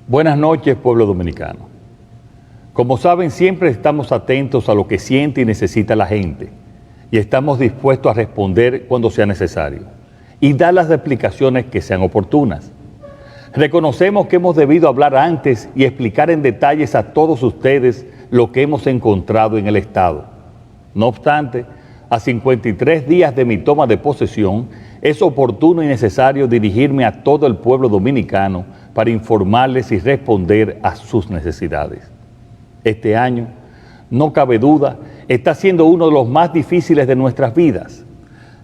Buenas noches, pueblo dominicano. Como saben, siempre estamos atentos a lo que siente y necesita la gente y estamos dispuestos a responder cuando sea necesario y dar las explicaciones que sean oportunas. Reconocemos que hemos debido hablar antes y explicar en detalles a todos ustedes lo que hemos encontrado en el Estado. No obstante, a 53 días de mi toma de posesión, es oportuno y necesario dirigirme a todo el pueblo dominicano para informarles y responder a sus necesidades. Este año, no cabe duda, está siendo uno de los más difíciles de nuestras vidas.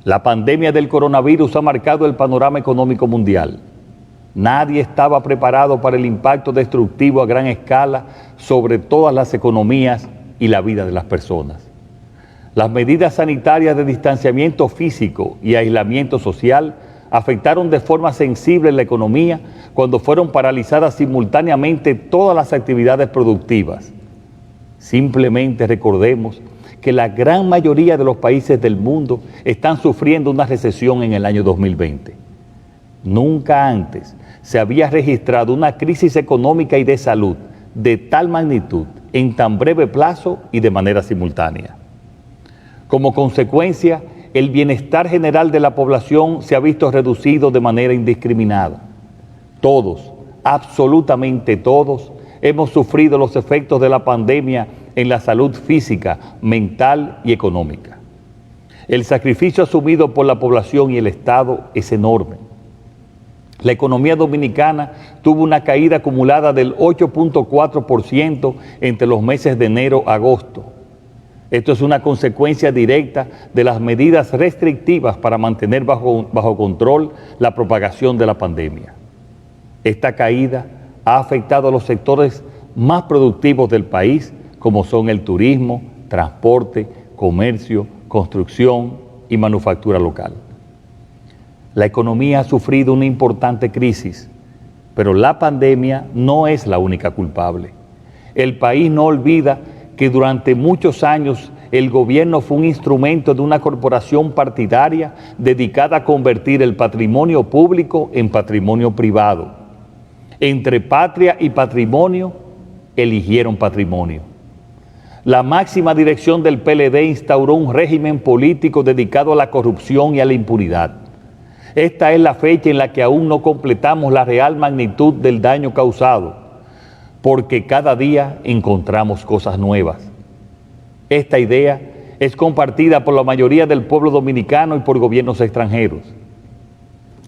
La pandemia del coronavirus ha marcado el panorama económico mundial. Nadie estaba preparado para el impacto destructivo a gran escala sobre todas las economías y la vida de las personas. Las medidas sanitarias de distanciamiento físico y aislamiento social afectaron de forma sensible la economía cuando fueron paralizadas simultáneamente todas las actividades productivas. Simplemente recordemos que la gran mayoría de los países del mundo están sufriendo una recesión en el año 2020. Nunca antes se había registrado una crisis económica y de salud de tal magnitud en tan breve plazo y de manera simultánea. Como consecuencia, el bienestar general de la población se ha visto reducido de manera indiscriminada. Todos, absolutamente todos, hemos sufrido los efectos de la pandemia en la salud física, mental y económica. El sacrificio asumido por la población y el Estado es enorme. La economía dominicana tuvo una caída acumulada del 8.4% entre los meses de enero a agosto. Esto es una consecuencia directa de las medidas restrictivas para mantener bajo control la propagación de la pandemia. Esta caída ha afectado a los sectores más productivos del país, como son el turismo, transporte, comercio, construcción y manufactura local. La economía ha sufrido una importante crisis, pero la pandemia no es la única culpable. El país no olvida que durante muchos años el gobierno fue un instrumento de una corporación partidaria dedicada a convertir el patrimonio público en patrimonio privado. Entre patria y patrimonio, eligieron patrimonio. La máxima dirección del PLD instauró un régimen político dedicado a la corrupción y a la impunidad. Esta es la fecha en la que aún no completamos la real magnitud del daño causado, porque cada día encontramos cosas nuevas. Esta idea es compartida por la mayoría del pueblo dominicano y por gobiernos extranjeros.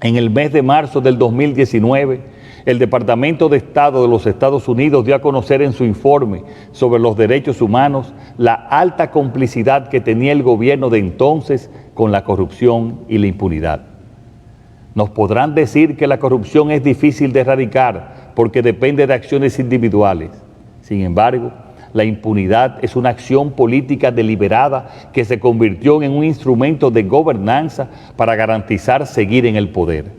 En el mes de marzo del 2019, el Departamento de Estado de los Estados Unidos dio a conocer en su informe sobre los derechos humanos la alta complicidad que tenía el gobierno de entonces con la corrupción y la impunidad. Nos podrán decir que la corrupción es difícil de erradicar porque depende de acciones individuales. Sin embargo, la impunidad es una acción política deliberada que se convirtió en un instrumento de gobernanza para garantizar seguir en el poder.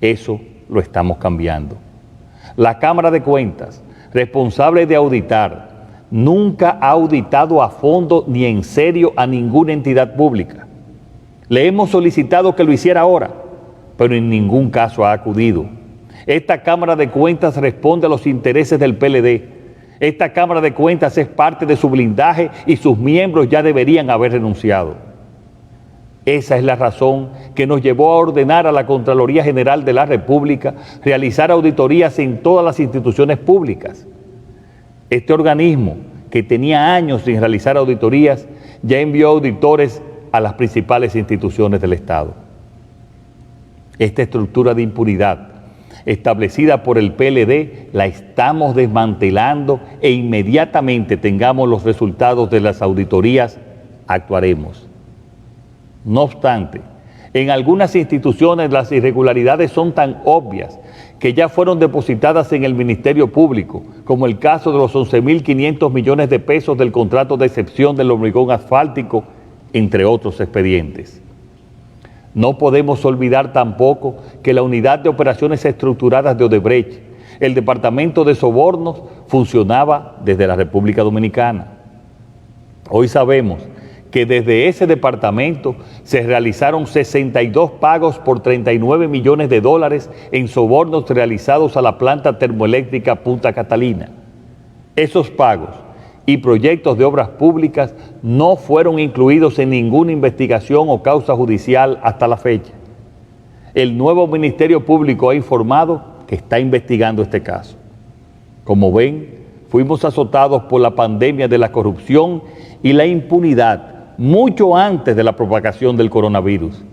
Eso lo estamos cambiando. La Cámara de Cuentas, responsable de auditar, nunca ha auditado a fondo ni en serio a ninguna entidad pública. Le hemos solicitado que lo hiciera ahora, pero en ningún caso ha acudido. Esta Cámara de Cuentas responde a los intereses del PLD. Esta Cámara de Cuentas es parte de su blindaje y sus miembros ya deberían haber renunciado. Esa es la razón que nos llevó a ordenar a la Contraloría General de la República realizar auditorías en todas las instituciones públicas. Este organismo, que tenía años sin realizar auditorías, ya envió auditores a las principales instituciones del Estado. Esta estructura de impunidad establecida por el PLD la estamos desmantelando e inmediatamente tengamos los resultados de las auditorías, actuaremos. No obstante, en algunas instituciones las irregularidades son tan obvias que ya fueron depositadas en el Ministerio Público, como el caso de los 11.500 millones de pesos del contrato de excepción del hormigón asfáltico, entre otros expedientes. No podemos olvidar tampoco que la Unidad de Operaciones Estructuradas de Odebrecht, el Departamento de Sobornos, funcionaba desde la República Dominicana. Hoy sabemos que desde ese departamento se realizaron 62 pagos por 39 millones de dólares en sobornos realizados a la planta termoeléctrica Punta Catalina. Esos pagos y proyectos de obras públicas no fueron incluidos en ninguna investigación o causa judicial hasta la fecha. El nuevo Ministerio Público ha informado que está investigando este caso. Como ven, fuimos azotados por la pandemia de la corrupción y la impunidad mucho antes de la propagación del coronavirus.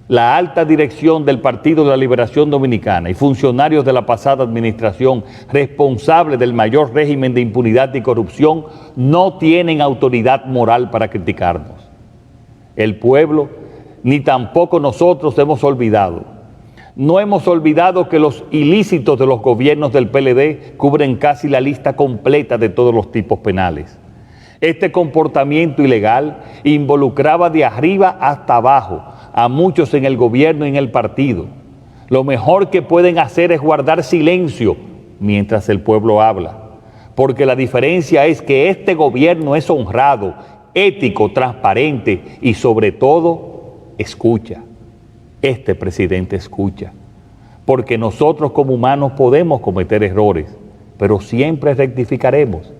La alta dirección del Partido de la Liberación Dominicana y funcionarios de la pasada administración responsables del mayor régimen de impunidad y corrupción no tienen autoridad moral para criticarnos. El pueblo, ni tampoco nosotros hemos olvidado. No hemos olvidado que los ilícitos de los gobiernos del PLD cubren casi la lista completa de todos los tipos penales. Este comportamiento ilegal involucraba de arriba hasta abajo a muchos en el gobierno y en el partido. Lo mejor que pueden hacer es guardar silencio mientras el pueblo habla, porque la diferencia es que este gobierno es honrado, ético, transparente y sobre todo escucha. Este presidente escucha, porque nosotros como humanos podemos cometer errores, pero siempre rectificaremos.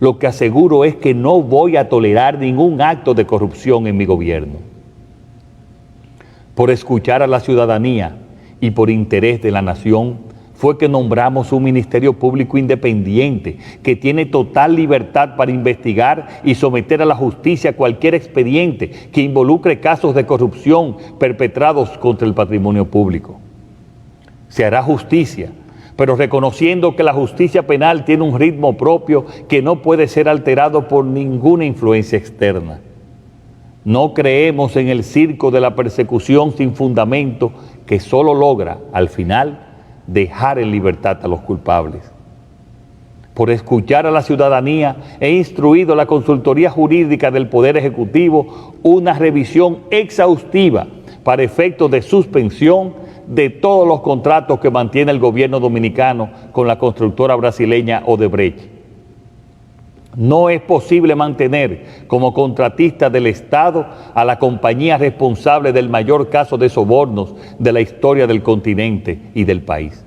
Lo que aseguro es que no voy a tolerar ningún acto de corrupción en mi gobierno. Por escuchar a la ciudadanía y por interés de la nación, fue que nombramos un Ministerio Público independiente que tiene total libertad para investigar y someter a la justicia cualquier expediente que involucre casos de corrupción perpetrados contra el patrimonio público. Se hará justicia, pero reconociendo que la justicia penal tiene un ritmo propio que no puede ser alterado por ninguna influencia externa. No creemos en el circo de la persecución sin fundamento que solo logra, al final, dejar en libertad a los culpables. Por escuchar a la ciudadanía, he instruido a la Consultoría Jurídica del Poder Ejecutivo una revisión exhaustiva para efectos de suspensión de todos los contratos que mantiene el gobierno dominicano con la constructora brasileña Odebrecht. No es posible mantener como contratista del Estado a la compañía responsable del mayor caso de sobornos de la historia del continente y del país.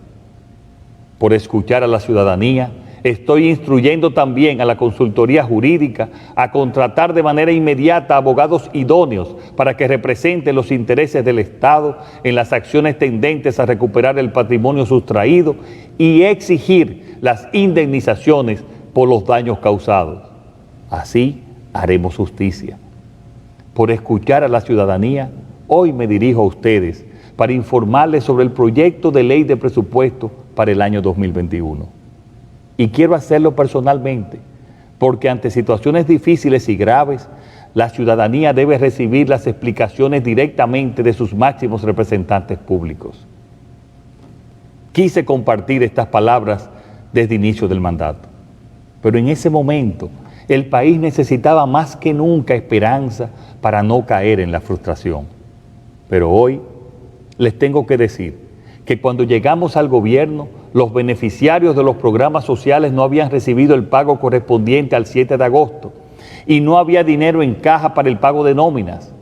Por escuchar a la ciudadanía, estoy instruyendo también a la Consultoría Jurídica a contratar de manera inmediata abogados idóneos para que representen los intereses del Estado en las acciones tendentes a recuperar el patrimonio sustraído y exigir las indemnizaciones por los daños causados. Así haremos justicia. Por escuchar a la ciudadanía, hoy me dirijo a ustedes para informarles sobre el proyecto de ley de presupuesto para el año 2021. Y quiero hacerlo personalmente, porque ante situaciones difíciles y graves, la ciudadanía debe recibir las explicaciones directamente de sus máximos representantes públicos. Quise compartir estas palabras desde el inicio del mandato, pero en ese momento el país necesitaba más que nunca esperanza para no caer en la frustración. Pero hoy les tengo que decir que cuando llegamos al gobierno, los beneficiarios de los programas sociales no habían recibido el pago correspondiente al 7 de agosto y no había dinero en caja para el pago de nóminas.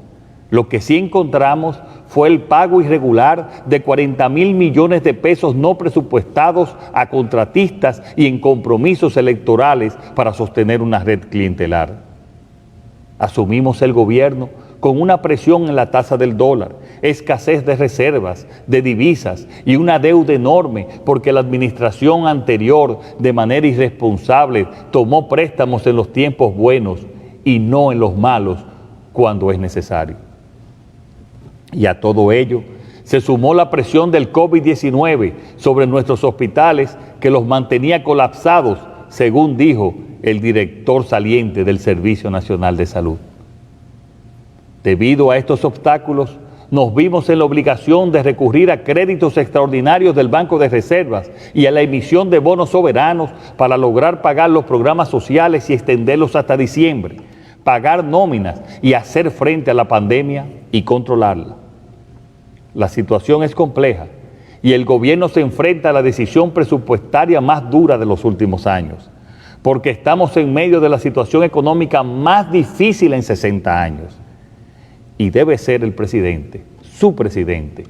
Lo que sí encontramos fue el pago irregular de 40,000 millones de pesos no presupuestados a contratistas y en compromisos electorales para sostener una red clientelar. Asumimos el gobierno con una presión en la tasa del dólar, escasez de reservas, de divisas y una deuda enorme porque la administración anterior de manera irresponsable tomó préstamos en los tiempos buenos y no en los malos cuando es necesario. Y a todo ello se sumó la presión del COVID-19 sobre nuestros hospitales que los mantenía colapsados, según dijo el director saliente del Servicio Nacional de Salud. Debido a estos obstáculos, nos vimos en la obligación de recurrir a créditos extraordinarios del Banco de Reservas y a la emisión de bonos soberanos para lograr pagar los programas sociales y extenderlos hasta diciembre, pagar nóminas y hacer frente a la pandemia y controlarla. La situación es compleja y el gobierno se enfrenta a la decisión presupuestaria más dura de los últimos años. porque estamos en medio de la situación económica más difícil en 60 años. Y debe ser el presidente, su presidente,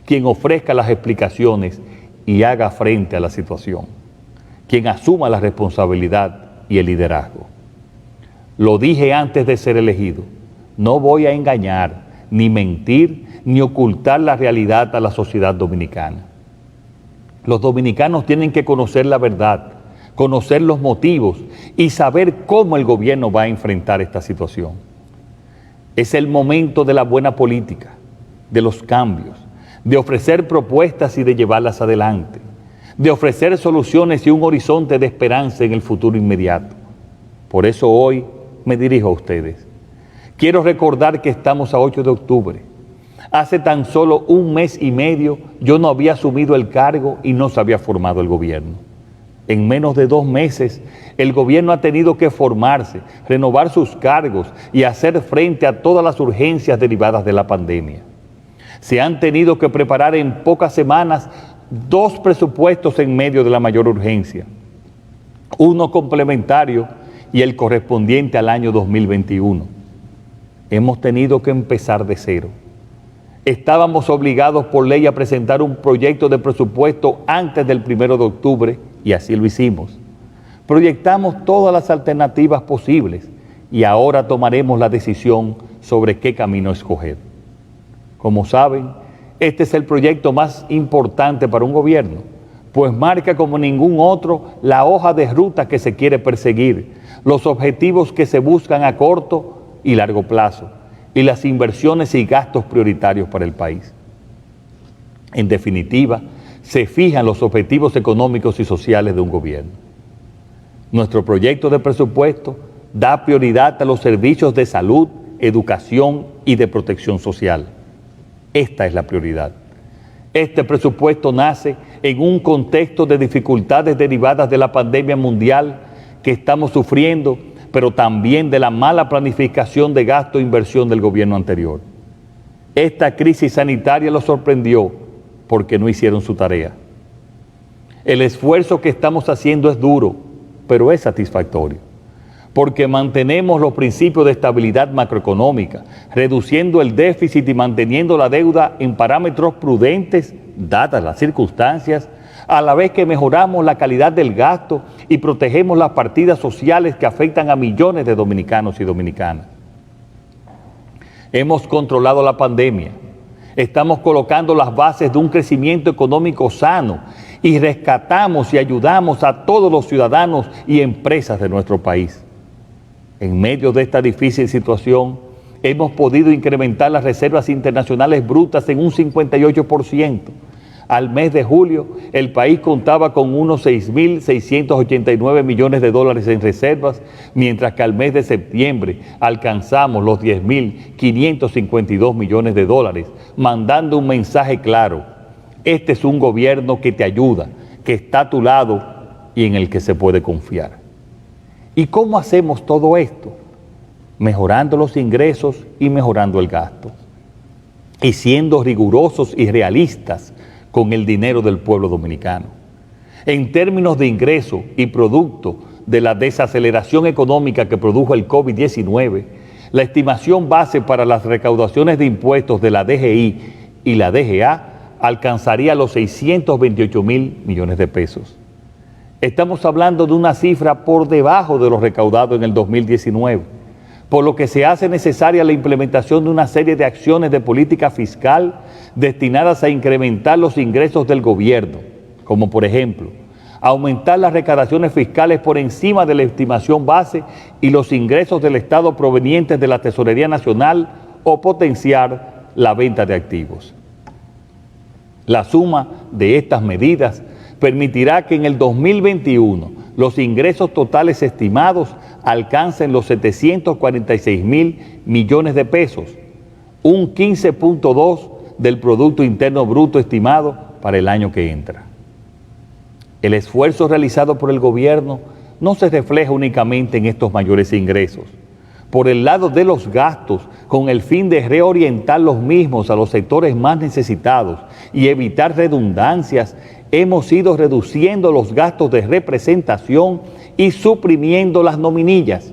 quien ofrezca las explicaciones y haga frente a la situación, quien asuma la responsabilidad y el liderazgo. Lo dije antes de ser elegido, no voy a engañar, ni mentir, ni ocultar la realidad a la sociedad dominicana. Los dominicanos tienen que conocer la verdad, conocer los motivos y saber cómo el gobierno va a enfrentar esta situación. Es el momento de la buena política, de los cambios, de ofrecer propuestas y de llevarlas adelante, de ofrecer soluciones y un horizonte de esperanza en el futuro inmediato. Por eso hoy me dirijo a ustedes. Quiero recordar que estamos a 8 de octubre. Hace tan solo un mes y medio yo no había asumido el cargo y no se había formado el gobierno. En menos de 2 meses, el gobierno ha tenido que formarse, renovar sus cargos y hacer frente a todas las urgencias derivadas de la pandemia. Se han tenido que preparar en pocas semanas 2 presupuestos en medio de la mayor urgencia, uno complementario y el correspondiente al año 2021. Hemos tenido que empezar de cero. Estábamos obligados por ley a presentar un proyecto de presupuesto antes del 1 de octubre y así lo hicimos. Proyectamos todas las alternativas posibles y ahora tomaremos la decisión sobre qué camino escoger. Como saben, este es el proyecto más importante para un gobierno, pues marca como ningún otro la hoja de ruta que se quiere perseguir, los objetivos que se buscan a corto y largo plazo, y las inversiones y gastos prioritarios para el país. En definitiva, se fijan los objetivos económicos y sociales de un gobierno. Nuestro proyecto de presupuesto da prioridad a los servicios de salud, educación y de protección social. Esta es la prioridad. Este presupuesto nace en un contexto de dificultades derivadas de la pandemia mundial que estamos sufriendo, pero también de la mala planificación de gasto e inversión del gobierno anterior. Esta crisis sanitaria los sorprendió porque no hicieron su tarea. El esfuerzo que estamos haciendo es duro, pero es satisfactorio, porque mantenemos los principios de estabilidad macroeconómica, reduciendo el déficit y manteniendo la deuda en parámetros prudentes, dadas las circunstancias, a la vez que mejoramos la calidad del gasto y protegemos las partidas sociales que afectan a millones de dominicanos y dominicanas. Hemos controlado la pandemia, estamos colocando las bases de un crecimiento económico sano y rescatamos y ayudamos a todos los ciudadanos y empresas de nuestro país. En medio de esta difícil situación, hemos podido incrementar las reservas internacionales brutas en un 58%. Al mes de julio, el país contaba con unos 6.689 millones de dólares en reservas, mientras que al mes de septiembre alcanzamos los 10.552 millones de dólares, mandando un mensaje claro: este es un gobierno que te ayuda, que está a tu lado y en el que se puede confiar. ¿Y cómo hacemos todo esto? Mejorando los ingresos y mejorando el gasto, y siendo rigurosos y realistas con el dinero del pueblo dominicano. En términos de ingreso y producto de la desaceleración económica que produjo el COVID-19, la estimación base para las recaudaciones de impuestos de la DGI y la DGA alcanzaría los 628.000 millones de pesos. Estamos hablando de una cifra por debajo de lo recaudado en el 2019, por lo que se hace necesaria la implementación de una serie de acciones de política fiscal destinadas a incrementar los ingresos del gobierno, como por ejemplo, aumentar las recaudaciones fiscales por encima de la estimación base y los ingresos del Estado provenientes de la Tesorería Nacional o potenciar la venta de activos. La suma de estas medidas permitirá que en el 2021 los ingresos totales estimados alcancen los 746.000 millones de pesos, un 15.2% del Producto Interno Bruto estimado para el año que entra. El esfuerzo realizado por el gobierno no se refleja únicamente en estos mayores ingresos. Por el lado de los gastos, con el fin de reorientar los mismos a los sectores más necesitados y evitar redundancias, hemos ido reduciendo los gastos de representación y suprimiendo las nominillas.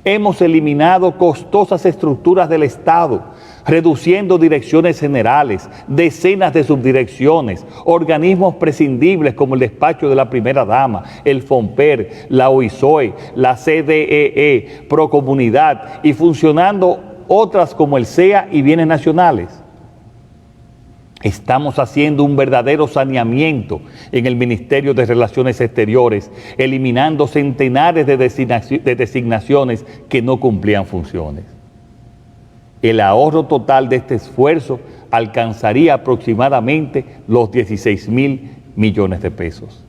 Hemos eliminado costosas estructuras del Estado, reduciendo direcciones generales, decenas de subdirecciones, organismos prescindibles como el despacho de la primera dama, el FONPER, la OISOE, la CDEE, Procomunidad y funcionando otras como el SEA y Bienes Nacionales. Estamos haciendo un verdadero saneamiento en el Ministerio de Relaciones Exteriores, eliminando centenares de designaciones que no cumplían funciones. El ahorro total de este esfuerzo alcanzaría aproximadamente los 16.000 millones de pesos.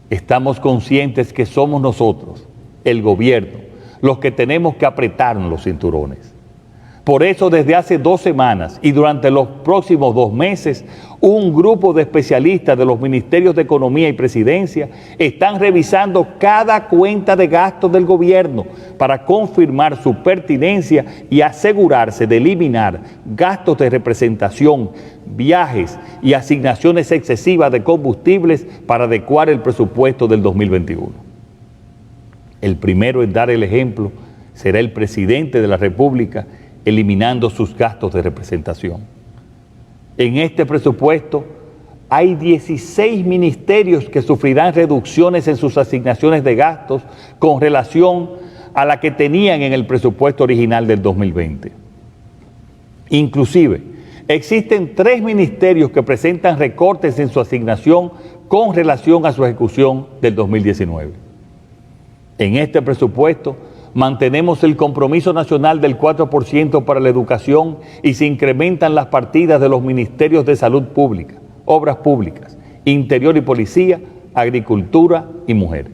Estamos conscientes que somos nosotros, el gobierno, los que tenemos que apretarnos los cinturones. Por eso, desde hace 2 semanas y durante los próximos 2 meses, un grupo de especialistas de los Ministerios de Economía y Presidencia están revisando cada cuenta de gastos del gobierno para confirmar su pertinencia y asegurarse de eliminar gastos de representación, viajes y asignaciones excesivas de combustibles para adecuar el presupuesto del 2021. El primero en dar el ejemplo será el presidente de la República, eliminando sus gastos de representación. En este presupuesto hay 16 ministerios que sufrirán reducciones en sus asignaciones de gastos con relación a la que tenían en el presupuesto original del 2020. Inclusive, existen 3 ministerios que presentan recortes en su asignación con relación a su ejecución del 2019. En este presupuesto mantenemos el compromiso nacional del 4% para la educación y se incrementan las partidas de los ministerios de Salud Pública, Obras Públicas, Interior y Policía, Agricultura y Mujer.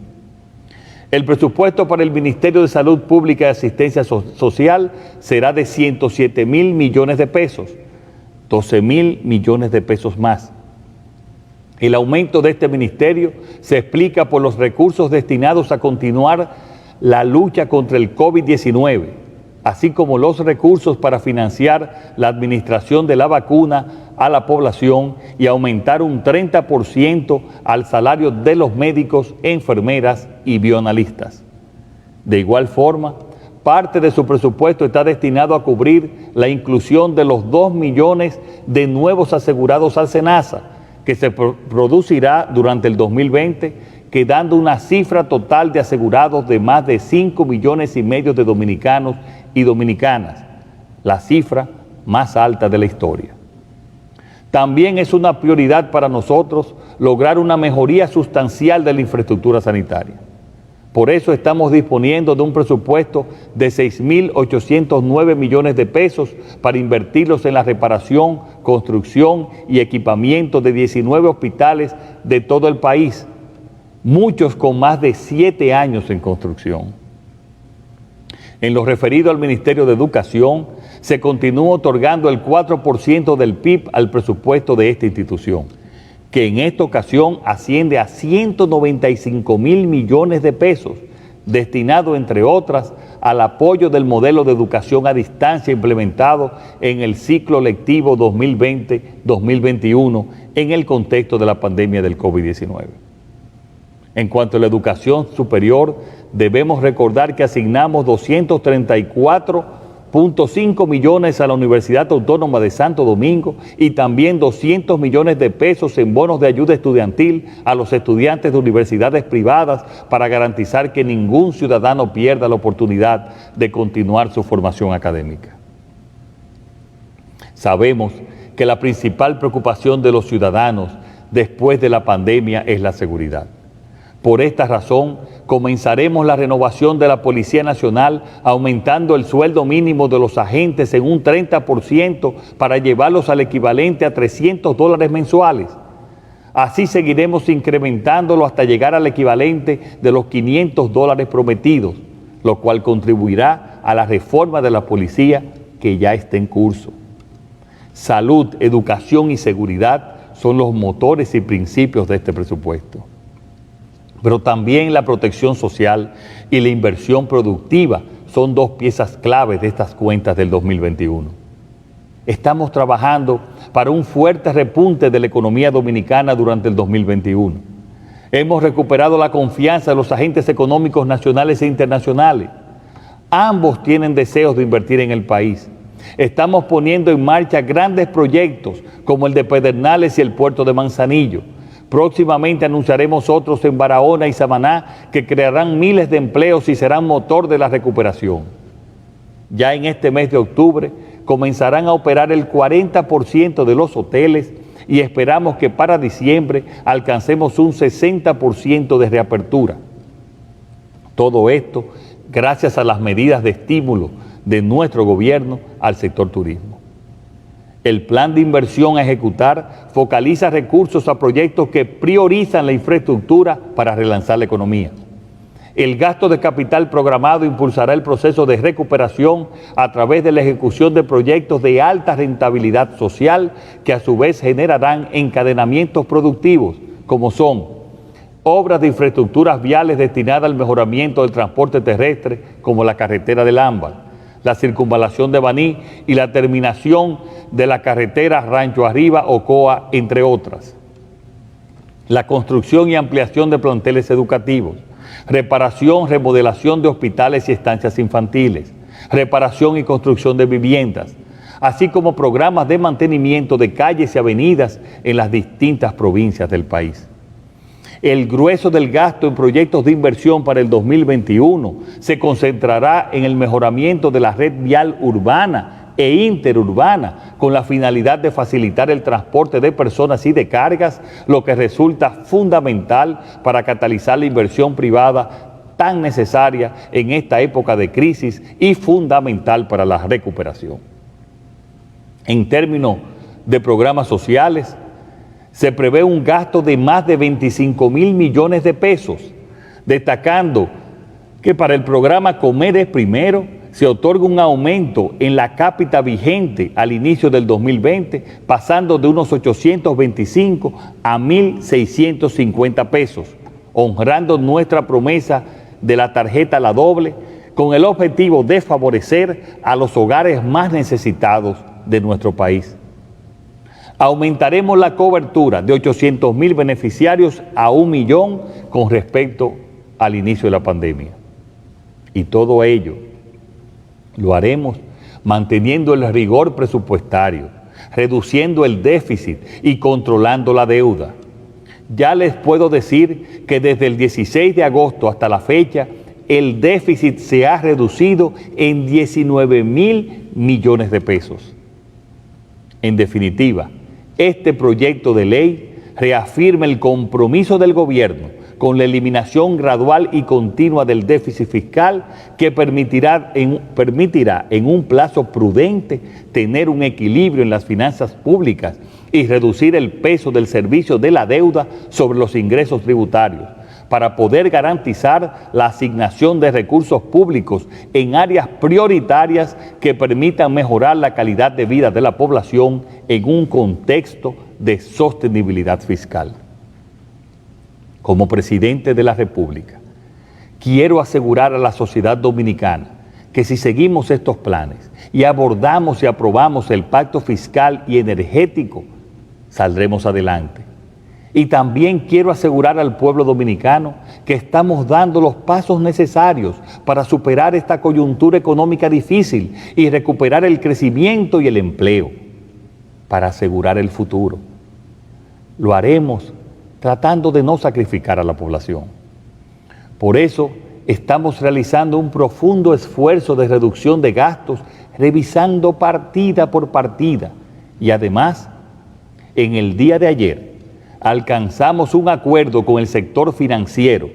El presupuesto para el Ministerio de Salud Pública y Asistencia Social será de 107.000 millones de pesos, 12.000 millones de pesos más. El aumento de este ministerio se explica por los recursos destinados a continuar la lucha contra el COVID-19, así como los recursos para financiar la administración de la vacuna a la población y aumentar un 30% al salario de los médicos, enfermeras y bioanalistas. De igual forma, parte de su presupuesto está destinado a cubrir la inclusión de los 2 millones de nuevos asegurados al SENASA, que se producirá durante el 2020, quedando una cifra total de asegurados de más de 5,5 millones de dominicanos y dominicanas, la cifra más alta de la historia. También es una prioridad para nosotros lograr una mejoría sustancial de la infraestructura sanitaria. Por eso estamos disponiendo de un presupuesto de 6.809 millones de pesos para invertirlos en la reparación, construcción y equipamiento de 19 hospitales de todo el país, muchos con más de 7 años en construcción. En lo referido al Ministerio de Educación, se continúa otorgando el 4% del PIB al presupuesto de esta institución, que en esta ocasión asciende a 195.000 millones de pesos, destinado, entre otras, al apoyo del modelo de educación a distancia implementado en el ciclo lectivo 2020-2021 en el contexto de la pandemia del COVID-19. En cuanto a la educación superior, debemos recordar que asignamos 234.5 millones a la Universidad Autónoma de Santo Domingo y también 200 millones de pesos en bonos de ayuda estudiantil a los estudiantes de universidades privadas para garantizar que ningún ciudadano pierda la oportunidad de continuar su formación académica. Sabemos que la principal preocupación de los ciudadanos después de la pandemia es la seguridad. Por esta razón, comenzaremos la renovación de la Policía Nacional aumentando el sueldo mínimo de los agentes en un 30% para llevarlos al equivalente a $300 mensuales. Así seguiremos incrementándolo hasta llegar al equivalente de los $500 prometidos, lo cual contribuirá a la reforma de la policía que ya está en curso. Salud, educación y seguridad son los motores y principios de este presupuesto. Pero también la protección social y la inversión productiva son 2 piezas claves de estas cuentas del 2021. Estamos trabajando para un fuerte repunte de la economía dominicana durante el 2021. Hemos recuperado la confianza de los agentes económicos nacionales e internacionales. Ambos tienen deseos de invertir en el país. Estamos poniendo en marcha grandes proyectos como el de Pedernales y el puerto de Manzanillo. Próximamente anunciaremos otros en Barahona y Samaná que crearán miles de empleos y serán motor de la recuperación. Ya en este mes de octubre comenzarán a operar el 40% de los hoteles y esperamos que para diciembre alcancemos un 60% de reapertura. Todo esto gracias a las medidas de estímulo de nuestro gobierno al sector turismo. El plan de inversión a ejecutar focaliza recursos a proyectos que priorizan la infraestructura para relanzar la economía. El gasto de capital programado impulsará el proceso de recuperación a través de la ejecución de proyectos de alta rentabilidad social que a su vez generarán encadenamientos productivos, como son obras de infraestructuras viales destinadas al mejoramiento del transporte terrestre, como la carretera del Ámbar, la circunvalación de Baní y la terminación de la carretera Rancho Arriba, Ocoa, entre otras. La construcción y ampliación de planteles educativos, reparación, remodelación de hospitales y estancias infantiles, reparación y construcción de viviendas, así como programas de mantenimiento de calles y avenidas en las distintas provincias del país. El grueso del gasto en proyectos de inversión para el 2021 se concentrará en el mejoramiento de la red vial urbana e interurbana con la finalidad de facilitar el transporte de personas y de cargas, lo que resulta fundamental para catalizar la inversión privada tan necesaria en esta época de crisis y fundamental para la recuperación. En términos de programas sociales, se prevé un gasto de más de 25,000 millones de pesos, destacando que para el programa Comer es Primero se otorga un aumento en la cápita vigente al inicio del 2020, pasando de unos 825 a 1.650 pesos, honrando nuestra promesa de la tarjeta La Doble, con el objetivo de favorecer a los hogares más necesitados de nuestro país. Aumentaremos la cobertura de 800,000 beneficiarios a 1 millón con respecto al inicio de la pandemia. Y todo ello lo haremos manteniendo el rigor presupuestario, reduciendo el déficit y controlando la deuda. Ya les puedo decir que desde el 16 de agosto hasta la fecha, el déficit se ha reducido en 19,000 millones de pesos. En definitiva, este proyecto de ley reafirma el compromiso del gobierno con la eliminación gradual y continua del déficit fiscal que permitirá en un plazo prudente tener un equilibrio en las finanzas públicas y reducir el peso del servicio de la deuda sobre los ingresos tributarios, para poder garantizar la asignación de recursos públicos en áreas prioritarias que permitan mejorar la calidad de vida de la población en un contexto de sostenibilidad fiscal. Como presidente de la República, quiero asegurar a la sociedad dominicana que si seguimos estos planes y abordamos y aprobamos el pacto fiscal y energético, saldremos adelante. Y también quiero asegurar al pueblo dominicano que estamos dando los pasos necesarios para superar esta coyuntura económica difícil y recuperar el crecimiento y el empleo, para asegurar el futuro. Lo haremos tratando de no sacrificar a la población. Por eso estamos realizando un profundo esfuerzo de reducción de gastos, revisando partida por partida. Y además, en el día de ayer, alcanzamos un acuerdo con el sector financiero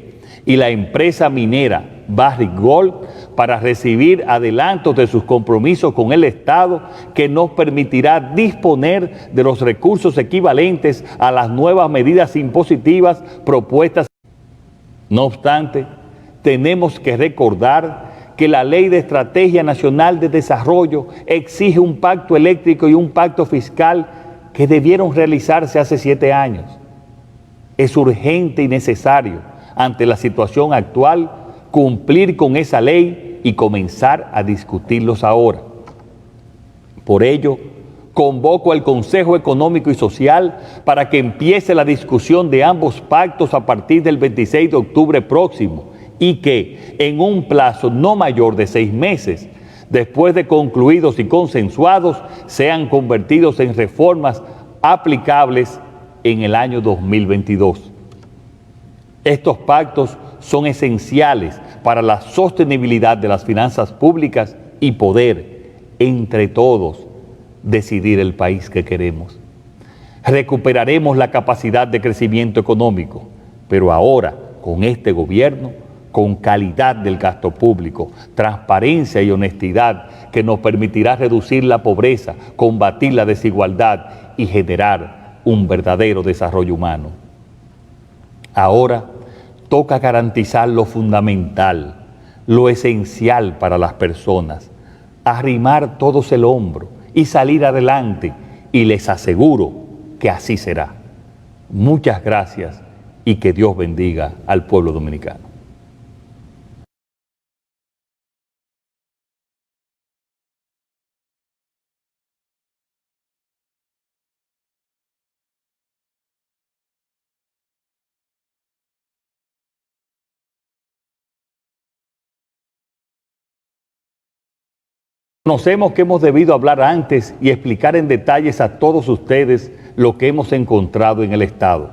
y la empresa minera Barrick Gold para recibir adelantos de sus compromisos con el Estado, que nos permitirá disponer de los recursos equivalentes a las nuevas medidas impositivas propuestas. No obstante, tenemos que recordar que la Ley de Estrategia Nacional de Desarrollo exige un pacto eléctrico y un pacto fiscal que debieron realizarse hace 7 años. Es urgente y necesario, ante la situación actual, cumplir con esa ley y comenzar a discutirlos ahora. Por ello, Convoco al Consejo Económico y Social para que empiece la discusión de ambos pactos a partir del 26 de octubre próximo y que, en un plazo no mayor de 6 meses, después de concluidos y consensuados, sean convertidos en reformas aplicables en el año 2022. Estos pactos son esenciales para la sostenibilidad de las finanzas públicas y poder, entre todos, decidir el país que queremos. Recuperaremos la capacidad de crecimiento económico, pero ahora, con este gobierno, con calidad del gasto público, transparencia y honestidad que nos permitirá reducir la pobreza, combatir la desigualdad y generar un verdadero desarrollo humano. Ahora toca garantizar lo fundamental, lo esencial para las personas, arrimar todos el hombro y salir adelante, y les aseguro que así será. Muchas gracias y que Dios bendiga al pueblo dominicano. Conocemos que hemos debido hablar antes y explicar en detalles a todos ustedes lo que hemos encontrado en el Estado.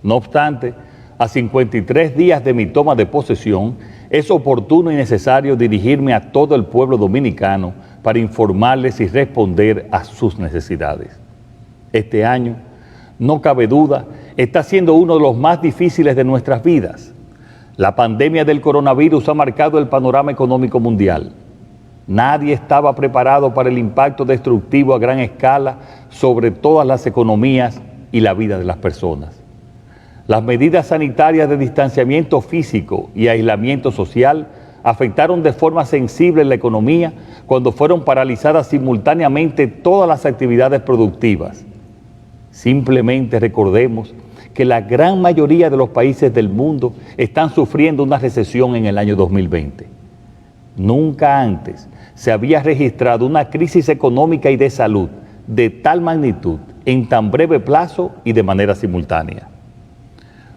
No obstante, a 53 días de mi toma de posesión, es oportuno y necesario dirigirme a todo el pueblo dominicano para informarles y responder a sus necesidades. Este año, no cabe duda, está siendo uno de los más difíciles de nuestras vidas. La pandemia del coronavirus ha marcado el panorama económico mundial. Nadie estaba preparado para el impacto destructivo a gran escala sobre todas las economías y la vida de las personas. Las medidas sanitarias de distanciamiento físico y aislamiento social afectaron de forma sensible la economía cuando fueron paralizadas simultáneamente todas las actividades productivas. Simplemente recordemos que la gran mayoría de los países del mundo están sufriendo una recesión en el año 2020. Nunca antes se había registrado una crisis económica y de salud de tal magnitud en tan breve plazo y de manera simultánea.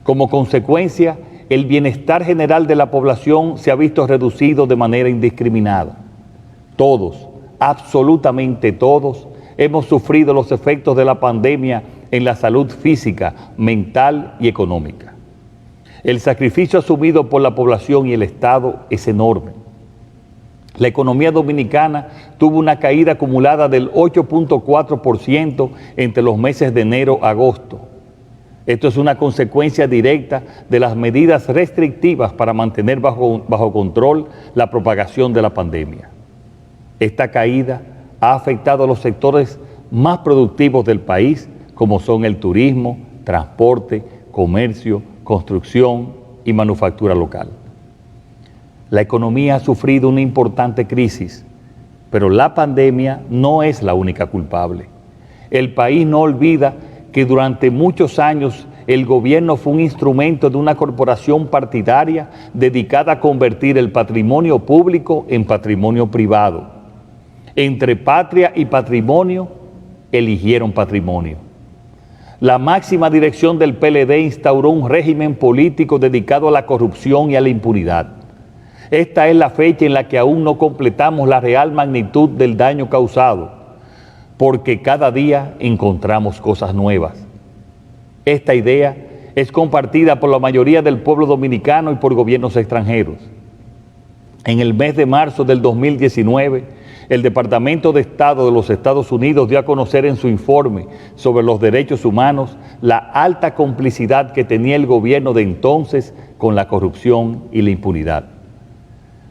Como consecuencia, el bienestar general de la población se ha visto reducido de manera indiscriminada. Todos, absolutamente todos, hemos sufrido los efectos de la pandemia en la salud física, mental y económica. El sacrificio asumido por la población y el Estado es enorme. La economía dominicana tuvo una caída acumulada del 8.4% entre los meses de enero a agosto. Esto es una consecuencia directa de las medidas restrictivas para mantener bajo control la propagación de la pandemia. Esta caída ha afectado a los sectores más productivos del país, como son el turismo, transporte, comercio, construcción y manufactura local. La economía ha sufrido una importante crisis, pero la pandemia no es la única culpable. El país no olvida que durante muchos años el gobierno fue un instrumento de una corporación partidaria dedicada a convertir el patrimonio público en patrimonio privado. Entre patria y patrimonio, eligieron patrimonio. La máxima dirección del PLD instauró un régimen político dedicado a la corrupción y a la impunidad. Esta es la fecha en la que aún no completamos la real magnitud del daño causado, porque cada día encontramos cosas nuevas. Esta idea es compartida por la mayoría del pueblo dominicano y por gobiernos extranjeros. En el mes de marzo del 2019, el Departamento de Estado de los Estados Unidos dio a conocer en su informe sobre los derechos humanos la alta complicidad que tenía el gobierno de entonces con la corrupción y la impunidad.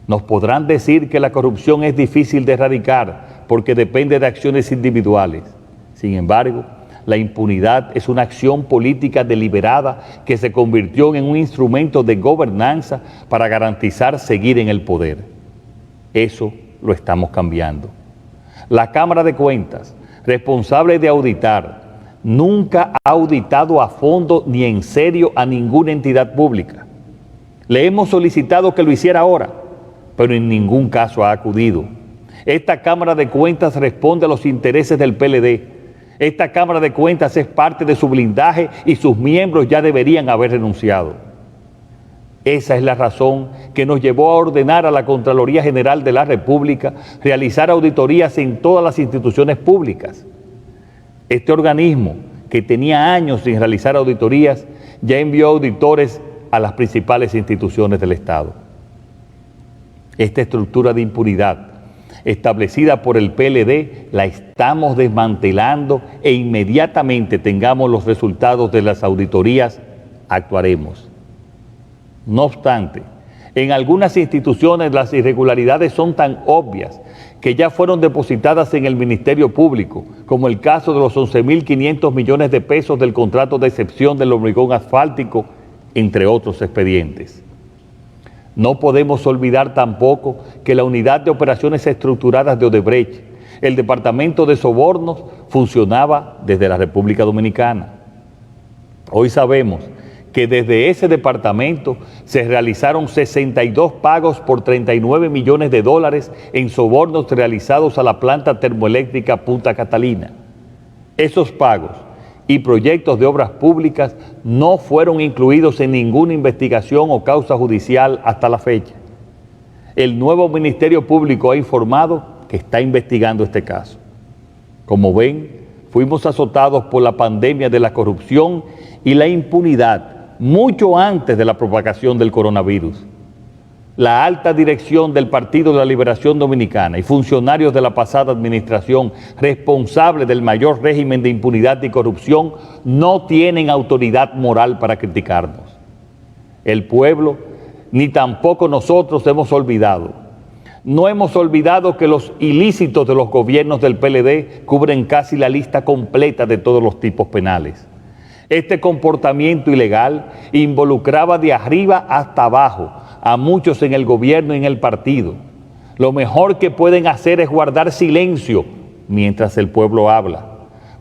Nos podrán decir que la corrupción es difícil de erradicar porque depende de acciones individuales. Sin embargo, la impunidad es una acción política deliberada que se convirtió en un instrumento de gobernanza para garantizar seguir en el poder. Eso lo estamos cambiando. La Cámara de Cuentas, responsable de auditar, nunca ha auditado a fondo ni en serio a ninguna entidad pública. Le hemos solicitado que lo hiciera ahora, pero en ningún caso ha acudido. Esta Cámara de Cuentas responde a los intereses del PLD. Esta Cámara de Cuentas es parte de su blindaje y sus miembros ya deberían haber renunciado. Esa es la razón que nos llevó a ordenar a la Contraloría General de la República realizar auditorías en todas las instituciones públicas. Este organismo, que tenía años sin realizar auditorías, ya envió auditores a las principales instituciones del Estado. Esta estructura de impunidad establecida por el PLD la estamos desmantelando e inmediatamente tengamos los resultados de las auditorías, actuaremos. No obstante, en algunas instituciones las irregularidades son tan obvias que ya fueron depositadas en el Ministerio Público, como el caso de los 11.500 millones de pesos del contrato de excepción del hormigón asfáltico, entre otros expedientes. No podemos olvidar tampoco que la Unidad de Operaciones Estructuradas de Odebrecht, el Departamento de Sobornos, funcionaba desde la República Dominicana. Hoy sabemos que desde ese departamento se realizaron 62 pagos por 39 millones de dólares en sobornos realizados a la planta termoeléctrica Punta Catalina. Esos pagos y proyectos de obras públicas no fueron incluidos en ninguna investigación o causa judicial hasta la fecha. El nuevo Ministerio Público ha informado que está investigando este caso. Como ven, fuimos azotados por la pandemia de la corrupción y la impunidad mucho antes de la propagación del coronavirus. La alta dirección del Partido de la Liberación Dominicana y funcionarios de la pasada administración responsables del mayor régimen de impunidad y corrupción no tienen autoridad moral para criticarnos. El pueblo, ni tampoco nosotros hemos olvidado. No hemos olvidado que los ilícitos de los gobiernos del PLD cubren casi la lista completa de todos los tipos penales. Este comportamiento ilegal involucraba de arriba hasta abajo a muchos en el gobierno y en el partido. Lo mejor que pueden hacer es guardar silencio mientras el pueblo habla,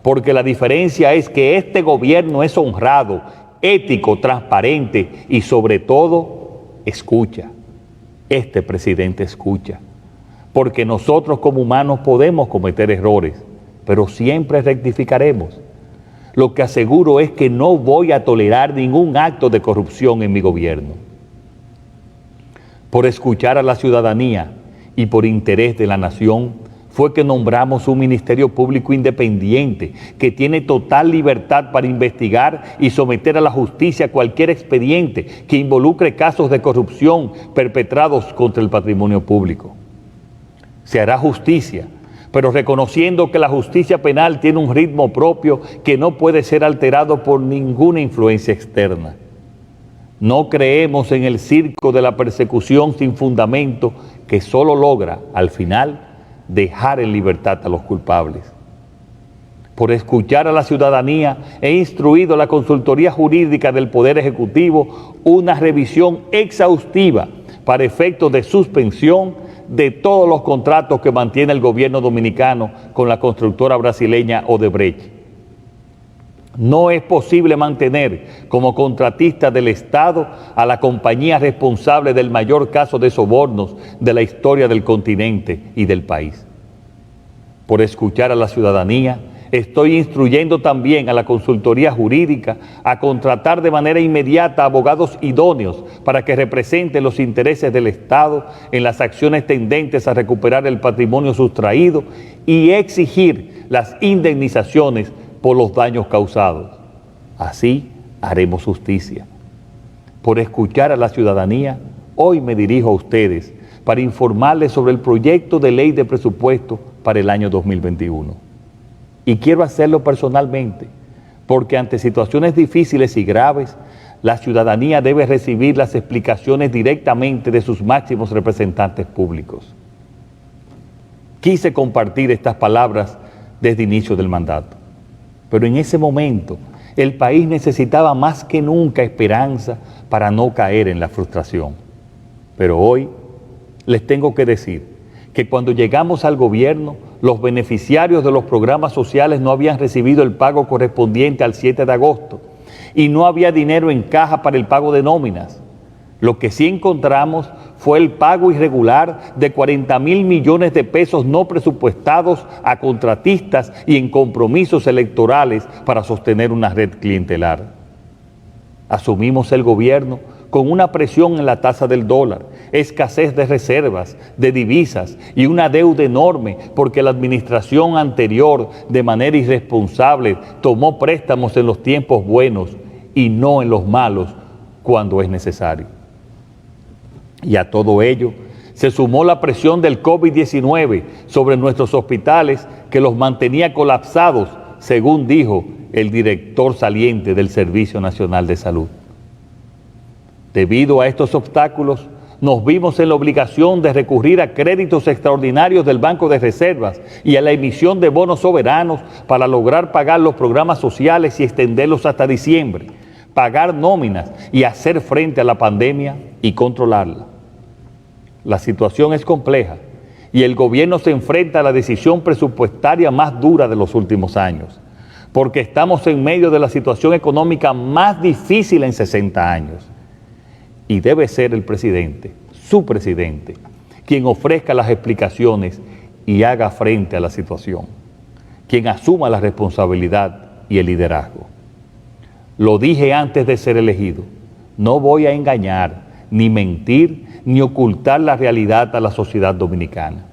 porque la diferencia es que este gobierno es honrado, ético, transparente y sobre todo escucha. Este presidente escucha, porque nosotros como humanos podemos cometer errores, pero siempre rectificaremos. Lo que aseguro es que no voy a tolerar ningún acto de corrupción en mi gobierno. Por escuchar a la ciudadanía y por interés de la nación, fue que nombramos un Ministerio Público independiente que tiene total libertad para investigar y someter a la justicia cualquier expediente que involucre casos de corrupción perpetrados contra el patrimonio público. Se hará justicia, pero reconociendo que la justicia penal tiene un ritmo propio que no puede ser alterado por ninguna influencia externa. No creemos en el circo de la persecución sin fundamento que solo logra, al final, dejar en libertad a los culpables. Por escuchar a la ciudadanía, he instruido a la Consultoría Jurídica del Poder Ejecutivo una revisión exhaustiva para efectos de suspensión de todos los contratos que mantiene el gobierno dominicano con la constructora brasileña Odebrecht. No es posible mantener como contratista del Estado a la compañía responsable del mayor caso de sobornos de la historia del continente y del país. Por escuchar a la ciudadanía, estoy instruyendo también a la Consultoría Jurídica a contratar de manera inmediata abogados idóneos para que representen los intereses del Estado en las acciones tendentes a recuperar el patrimonio sustraído y exigir las indemnizaciones por los daños causados. Así haremos justicia. Por escuchar a la ciudadanía, hoy me dirijo a ustedes para informarles sobre el proyecto de ley de presupuesto para el año 2021. Y quiero hacerlo personalmente, porque ante situaciones difíciles y graves, la ciudadanía debe recibir las explicaciones directamente de sus máximos representantes públicos. Quise compartir estas palabras desde el inicio del mandato, pero en ese momento el país necesitaba más que nunca esperanza para no caer en la frustración. Pero hoy les tengo que decir que cuando llegamos al gobierno, los beneficiarios de los programas sociales no habían recibido el pago correspondiente al 7 de agosto y no había dinero en caja para el pago de nóminas. Lo que sí encontramos fue el pago irregular de 40.000 millones de pesos no presupuestados a contratistas y en compromisos electorales para sostener una red clientelar. Asumimos el gobierno con una presión en la tasa del dólar, escasez de reservas, de divisas y una deuda enorme porque la administración anterior, de manera irresponsable, tomó préstamos en los tiempos buenos y no en los malos cuando es necesario. Y a todo ello se sumó la presión del COVID-19 sobre nuestros hospitales que los mantenía colapsados, según dijo el director saliente del Servicio Nacional de Salud. Debido a estos obstáculos, nos vimos en la obligación de recurrir a créditos extraordinarios del Banco de Reservas y a la emisión de bonos soberanos para lograr pagar los programas sociales y extenderlos hasta diciembre, pagar nóminas y hacer frente a la pandemia y controlarla. La situación es compleja y el gobierno se enfrenta a la decisión presupuestaria más dura de los últimos años, porque estamos en medio de la situación económica más difícil en 60 años. Y debe ser el presidente, su presidente, quien ofrezca las explicaciones y haga frente a la situación, quien asuma la responsabilidad y el liderazgo. Lo dije antes de ser elegido, no voy a engañar, ni mentir, ni ocultar la realidad a la sociedad dominicana.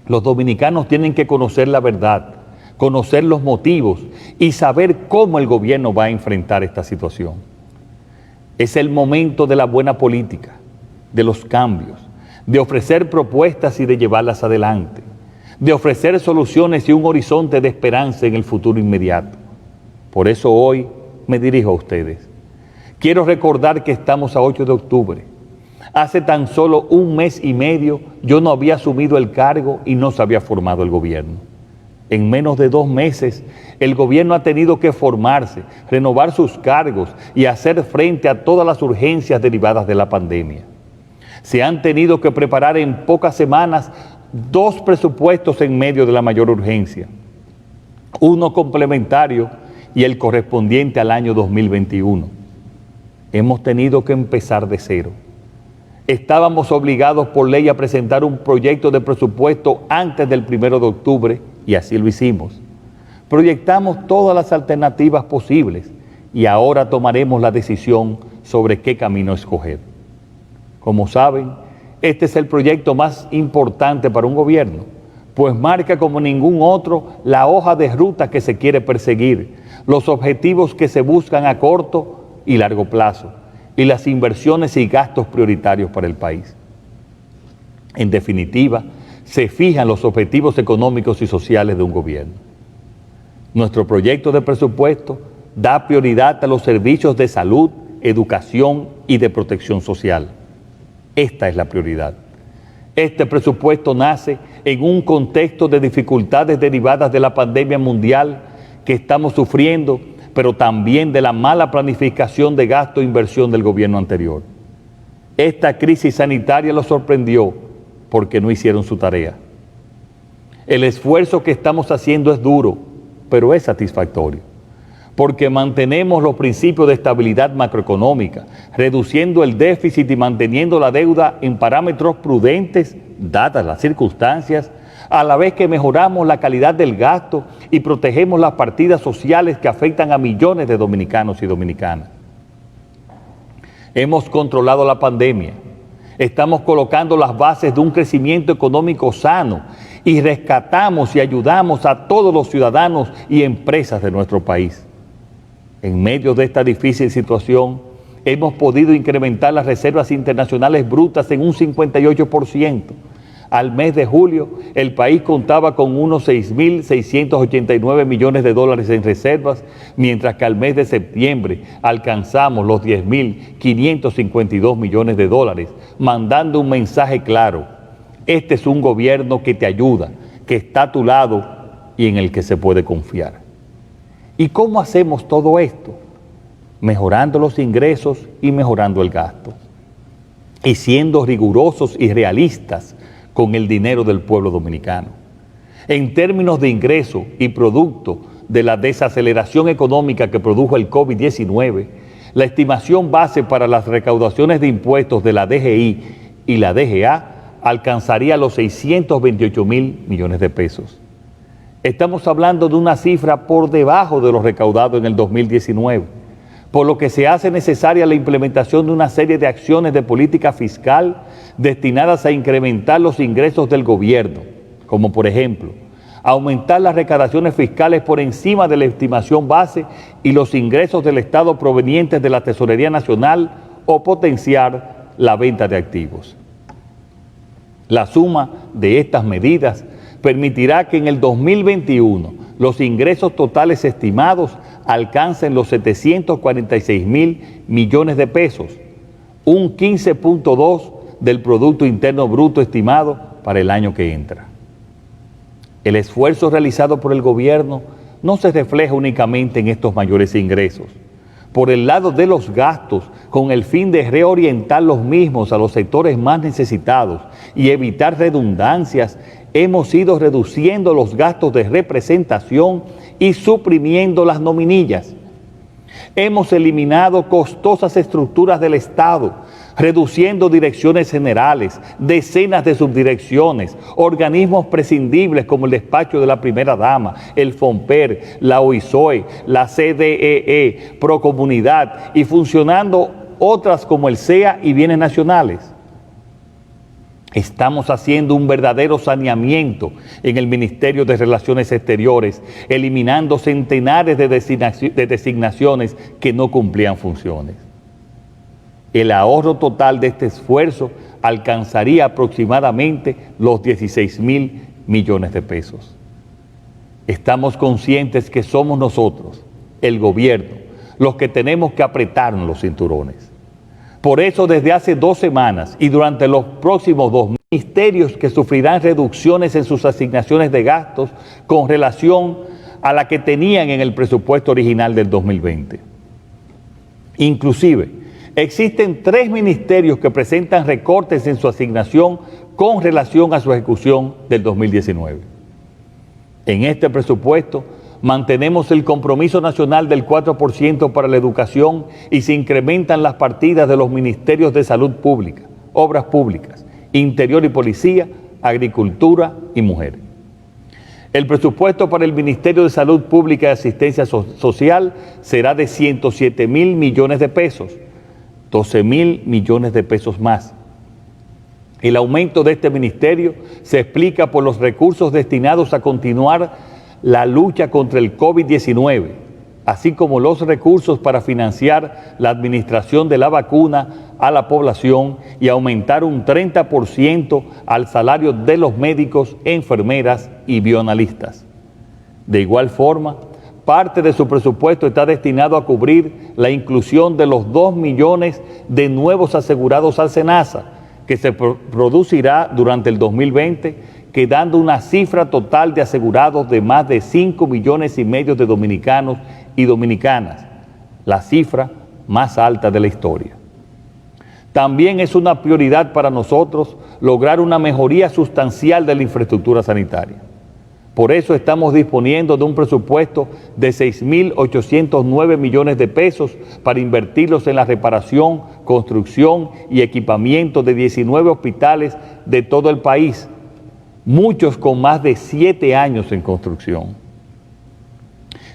Los dominicanos tienen que conocer la verdad, conocer los motivos y saber cómo el gobierno va a enfrentar esta situación. Es el momento de la buena política, de los cambios, de ofrecer propuestas y de llevarlas adelante, de ofrecer soluciones y un horizonte de esperanza en el futuro inmediato. Por eso hoy me dirijo a ustedes. Quiero recordar que estamos a 8 de octubre. Hace tan solo un mes y medio yo no había asumido el cargo y no se había formado el gobierno. En menos de 2 meses, el gobierno ha tenido que formarse, renovar sus cargos y hacer frente a todas las urgencias derivadas de la pandemia. Se han tenido que preparar en pocas semanas 2 presupuestos en medio de la mayor urgencia, uno complementario y el correspondiente al año 2021. Hemos tenido que empezar de cero. Estábamos obligados por ley a presentar un proyecto de presupuesto antes del 1 de octubre y así lo hicimos. Proyectamos todas las alternativas posibles y ahora tomaremos la decisión sobre qué camino escoger. Como saben, este es el proyecto más importante para un gobierno, pues marca como ningún otro la hoja de ruta que se quiere perseguir, los objetivos que se buscan a corto y largo plazo y las inversiones y gastos prioritarios para el país. En definitiva, se fijan los objetivos económicos y sociales de un gobierno. Nuestro proyecto de presupuesto da prioridad a los servicios de salud, educación y de protección social. Esta es la prioridad. Este presupuesto nace en un contexto de dificultades derivadas de la pandemia mundial que estamos sufriendo, pero también de la mala planificación de gasto e inversión del gobierno anterior. Esta crisis sanitaria los sorprendió porque no hicieron su tarea. El esfuerzo que estamos haciendo es duro, pero es satisfactorio, porque mantenemos los principios de estabilidad macroeconómica, reduciendo el déficit y manteniendo la deuda en parámetros prudentes, dadas las circunstancias, a la vez que mejoramos la calidad del gasto y protegemos las partidas sociales que afectan a millones de dominicanos y dominicanas. Hemos controlado la pandemia, estamos colocando las bases de un crecimiento económico sano y rescatamos y ayudamos a todos los ciudadanos y empresas de nuestro país. En medio de esta difícil situación, hemos podido incrementar las reservas internacionales brutas en un 58%. Al mes de julio, el país contaba con unos 6.689 millones de dólares en reservas, mientras que al mes de septiembre alcanzamos los 10.552 millones de dólares, mandando un mensaje claro: este es un gobierno que te ayuda, que está a tu lado y en el que se puede confiar. ¿Y cómo hacemos todo esto? Mejorando los ingresos y mejorando el gasto, y siendo rigurosos y realistas con el dinero del pueblo dominicano. En términos de ingreso y producto de la desaceleración económica que produjo el COVID-19, la estimación base para las recaudaciones de impuestos de la DGI y la DGA alcanzaría los 628.000 millones de pesos. Estamos hablando de una cifra por debajo de lo recaudado en el 2019, por lo que se hace necesaria la implementación de una serie de acciones de política fiscal destinadas a incrementar los ingresos del gobierno, como por ejemplo, aumentar las recaudaciones fiscales por encima de la estimación base y los ingresos del Estado provenientes de la Tesorería Nacional o potenciar la venta de activos. La suma de estas medidas permitirá que en el 2021 los ingresos totales estimados alcancen los 746.000 millones de pesos, un 15.2% del Producto Interno Bruto estimado para el año que entra. El esfuerzo realizado por el gobierno no se refleja únicamente en estos mayores ingresos. Por el lado de los gastos, con el fin de reorientar los mismos a los sectores más necesitados y evitar redundancias, hemos ido reduciendo los gastos de representación y suprimiendo las nominillas. Hemos eliminado costosas estructuras del Estado, reduciendo direcciones generales, decenas de subdirecciones, organismos prescindibles como el despacho de la primera dama, el FONPER, la OISOE, la CDEE, Procomunidad y funcionando otras como el SEA y Bienes Nacionales. Estamos haciendo un verdadero saneamiento en el Ministerio de Relaciones Exteriores, eliminando centenares de designaciones que no cumplían funciones. El ahorro total de este esfuerzo alcanzaría aproximadamente los 16.000 millones de pesos. Estamos conscientes que somos nosotros, el gobierno, los que tenemos que apretarnos los cinturones. Por eso, desde hace 2 semanas y durante los próximos 2 ministerios que sufrirán reducciones en sus asignaciones de gastos con relación a la que tenían en el presupuesto original del 2020. Inclusive, existen 3 ministerios que presentan recortes en su asignación con relación a su ejecución del 2019. En este presupuesto mantenemos el compromiso nacional del 4% para la educación y se incrementan las partidas de los ministerios de Salud Pública, Obras Públicas, Interior y Policía, Agricultura y Mujer. El presupuesto para el Ministerio de Salud Pública y Asistencia Social será de 107.000 millones de pesos, 12.000 millones de pesos más. El aumento de este ministerio se explica por los recursos destinados a continuar la lucha contra el COVID-19, así como los recursos para financiar la administración de la vacuna a la población y aumentar un 30% al salario de los médicos, enfermeras y bioanalistas. De igual forma, parte de su presupuesto está destinado a cubrir la inclusión de los 2 millones de nuevos asegurados al SENASA, que se producirá durante el 2020, quedando una cifra total de asegurados de más de 5,5 millones de dominicanos y dominicanas, la cifra más alta de la historia. También es una prioridad para nosotros lograr una mejoría sustancial de la infraestructura sanitaria. Por eso estamos disponiendo de un presupuesto de 6.809 millones de pesos para invertirlos en la reparación, construcción y equipamiento de 19 hospitales de todo el país, muchos con más de 7 años en construcción.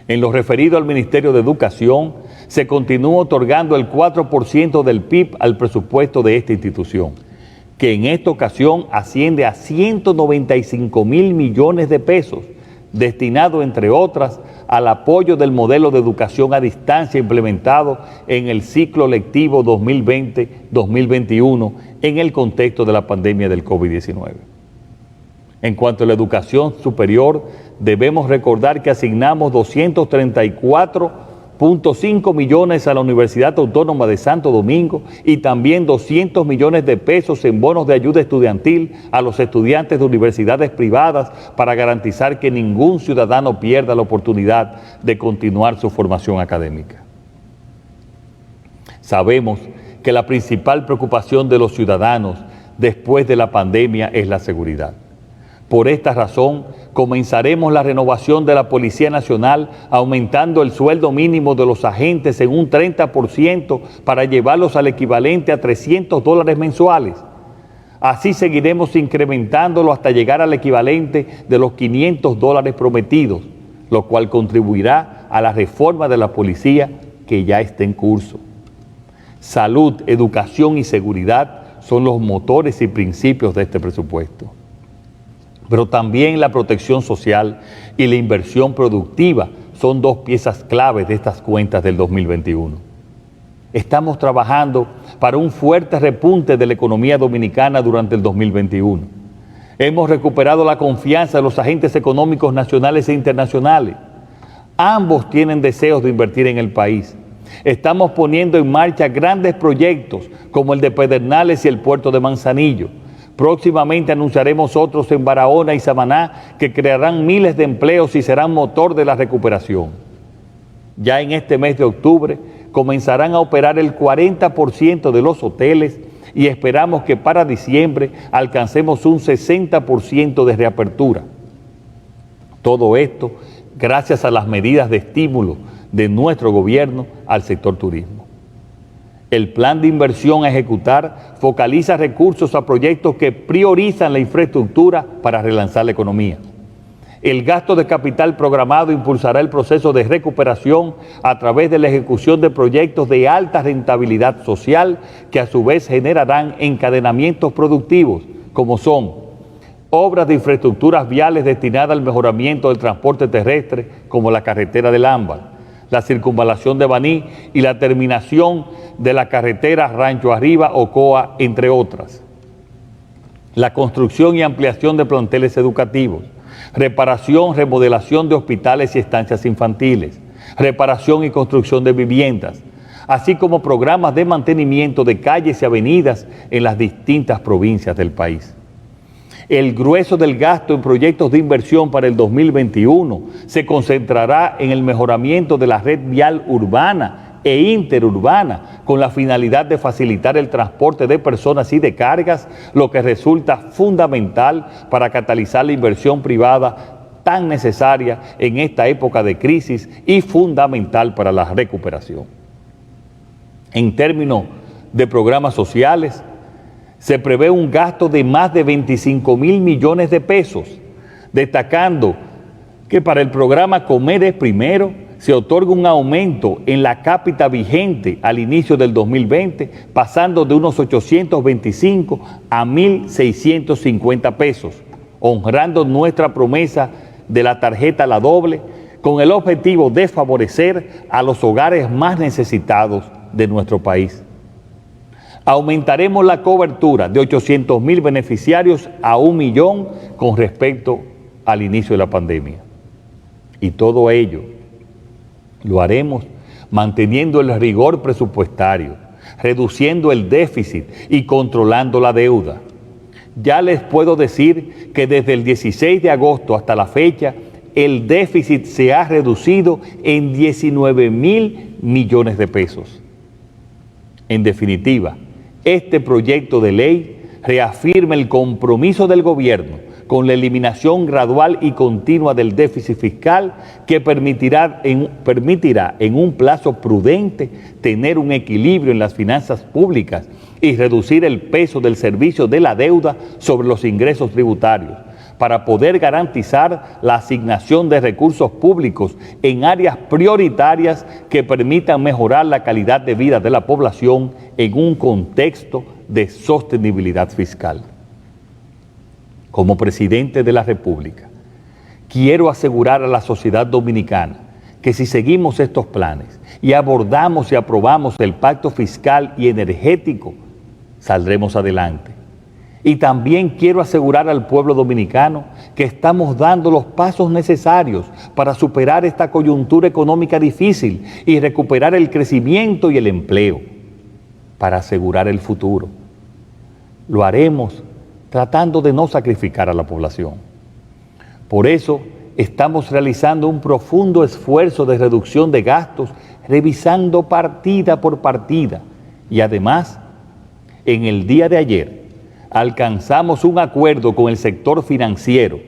En lo referido al Ministerio de Educación, se continúa otorgando el 4% del PIB al presupuesto de esta institución, que en esta ocasión asciende a 195.000 millones de pesos, destinado, entre otras, al apoyo del modelo de educación a distancia implementado en el ciclo lectivo 2020-2021 en el contexto de la pandemia del COVID-19. En cuanto a la educación superior, debemos recordar que asignamos 234.5 millones a la Universidad Autónoma de Santo Domingo y también 200 millones de pesos en bonos de ayuda estudiantil a los estudiantes de universidades privadas para garantizar que ningún ciudadano pierda la oportunidad de continuar su formación académica. Sabemos que la principal preocupación de los ciudadanos después de la pandemia es la seguridad. Por esta razón, comenzaremos la renovación de la Policía Nacional aumentando el sueldo mínimo de los agentes en un 30% para llevarlos al equivalente a $300 mensuales. Así seguiremos incrementándolo hasta llegar al equivalente de los $500 prometidos, lo cual contribuirá a la reforma de la policía que ya está en curso. Salud, educación y seguridad son los motores y principios de este presupuesto. Pero también la protección social y la inversión productiva son dos piezas claves de estas cuentas del 2021. Estamos trabajando para un fuerte repunte de la economía dominicana durante el 2021. Hemos recuperado la confianza de los agentes económicos nacionales e internacionales. Ambos tienen deseos de invertir en el país. Estamos poniendo en marcha grandes proyectos como el de Pedernales y el puerto de Manzanillo. Próximamente anunciaremos otros en Barahona y Samaná que crearán miles de empleos y serán motor de la recuperación. Ya en este mes de octubre comenzarán a operar el 40% de los hoteles y esperamos que para diciembre alcancemos un 60% de reapertura. Todo esto gracias a las medidas de estímulo de nuestro gobierno al sector turismo. El plan de inversión a ejecutar focaliza recursos a proyectos que priorizan la infraestructura para relanzar la economía. El gasto de capital programado impulsará el proceso de recuperación a través de la ejecución de proyectos de alta rentabilidad social que a su vez generarán encadenamientos productivos, como son obras de infraestructuras viales destinadas al mejoramiento del transporte terrestre, como la carretera del Ámbar, la circunvalación de Baní y la terminación de la carretera Rancho Arriba, Ocoa, entre otras. La construcción y ampliación de planteles educativos, reparación, remodelación de hospitales y estancias infantiles, reparación y construcción de viviendas, así como programas de mantenimiento de calles y avenidas en las distintas provincias del país. El grueso del gasto en proyectos de inversión para el 2021 se concentrará en el mejoramiento de la red vial urbana e interurbana con la finalidad de facilitar el transporte de personas y de cargas, lo que resulta fundamental para catalizar la inversión privada tan necesaria en esta época de crisis y fundamental para la recuperación. En términos de programas sociales, se prevé un gasto de más de 25,000 millones de pesos, destacando que para el programa Comer es Primero se otorga un aumento en la cápita vigente al inicio del 2020, pasando de unos 825 a 1.650 pesos, honrando nuestra promesa de la tarjeta La Doble, con el objetivo de favorecer a los hogares más necesitados de nuestro país. Aumentaremos la cobertura de 800,000 beneficiarios a 1 millón con respecto al inicio de la pandemia. Y todo ello lo haremos manteniendo el rigor presupuestario, reduciendo el déficit y controlando la deuda. Ya les puedo decir que desde el 16 de agosto hasta la fecha, el déficit se ha reducido en 19,000 millones de pesos. En definitiva, este proyecto de ley reafirma el compromiso del gobierno con la eliminación gradual y continua del déficit fiscal que permitirá en un plazo prudente tener un equilibrio en las finanzas públicas y reducir el peso del servicio de la deuda sobre los ingresos tributarios, para poder garantizar la asignación de recursos públicos en áreas prioritarias que permitan mejorar la calidad de vida de la población en un contexto de sostenibilidad fiscal. Como presidente de la República, quiero asegurar a la sociedad dominicana que si seguimos estos planes y abordamos y aprobamos el pacto fiscal y energético, saldremos adelante. Y también quiero asegurar al pueblo dominicano que estamos dando los pasos necesarios para superar esta coyuntura económica difícil y recuperar el crecimiento y el empleo, para asegurar el futuro. Lo haremos tratando de no sacrificar a la población. Por eso estamos realizando un profundo esfuerzo de reducción de gastos, revisando partida por partida. Y además, en el día de ayer, alcanzamos un acuerdo con el sector financiero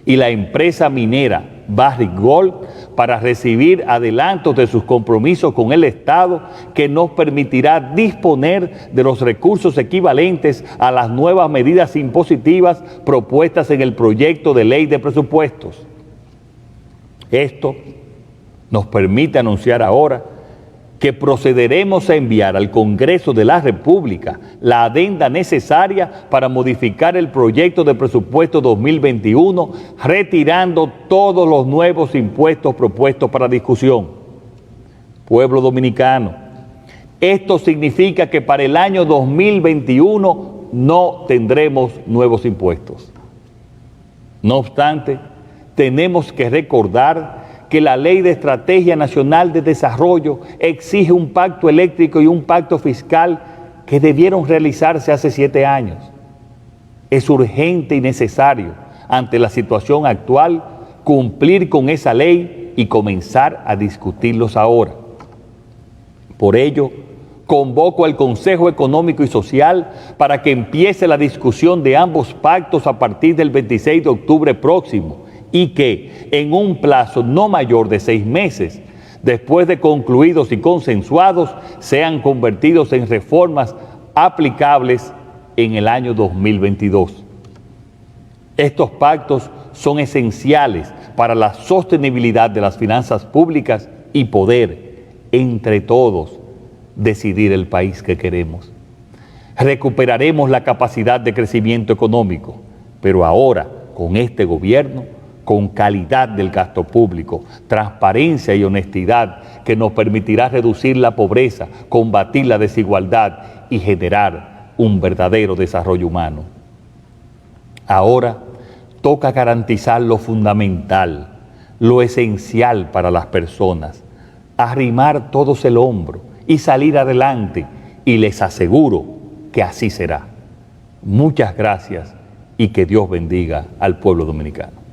y la empresa minera Barrick Gold para recibir adelantos de sus compromisos con el Estado que nos permitirá disponer de los recursos equivalentes a las nuevas medidas impositivas propuestas en el proyecto de ley de presupuestos. Esto nos permite anunciar ahora que procederemos a enviar al Congreso de la República la adenda necesaria para modificar el proyecto de presupuesto 2021, retirando todos los nuevos impuestos propuestos para discusión. Pueblo dominicano, esto significa que para el año 2021 no tendremos nuevos impuestos. No obstante, tenemos que recordar que la Ley de Estrategia Nacional de Desarrollo exige un pacto eléctrico y un pacto fiscal que debieron realizarse hace 7 años. Es urgente y necesario, ante la situación actual, cumplir con esa ley y comenzar a discutirlos ahora. Por ello, convoco al Consejo Económico y Social para que empiece la discusión de ambos pactos a partir del 26 de octubre próximo, y que en un plazo no mayor de 6 meses, después de concluidos y consensuados, sean convertidos en reformas aplicables en el año 2022. Estos pactos son esenciales para la sostenibilidad de las finanzas públicas y poder, entre todos, decidir el país que queremos. Recuperaremos la capacidad de crecimiento económico, pero ahora, con este gobierno, con calidad del gasto público, transparencia y honestidad que nos permitirá reducir la pobreza, combatir la desigualdad y generar un verdadero desarrollo humano. Ahora toca garantizar lo fundamental, lo esencial para las personas, arrimar todos el hombro y salir adelante, y les aseguro que así será. Muchas gracias y que Dios bendiga al pueblo dominicano.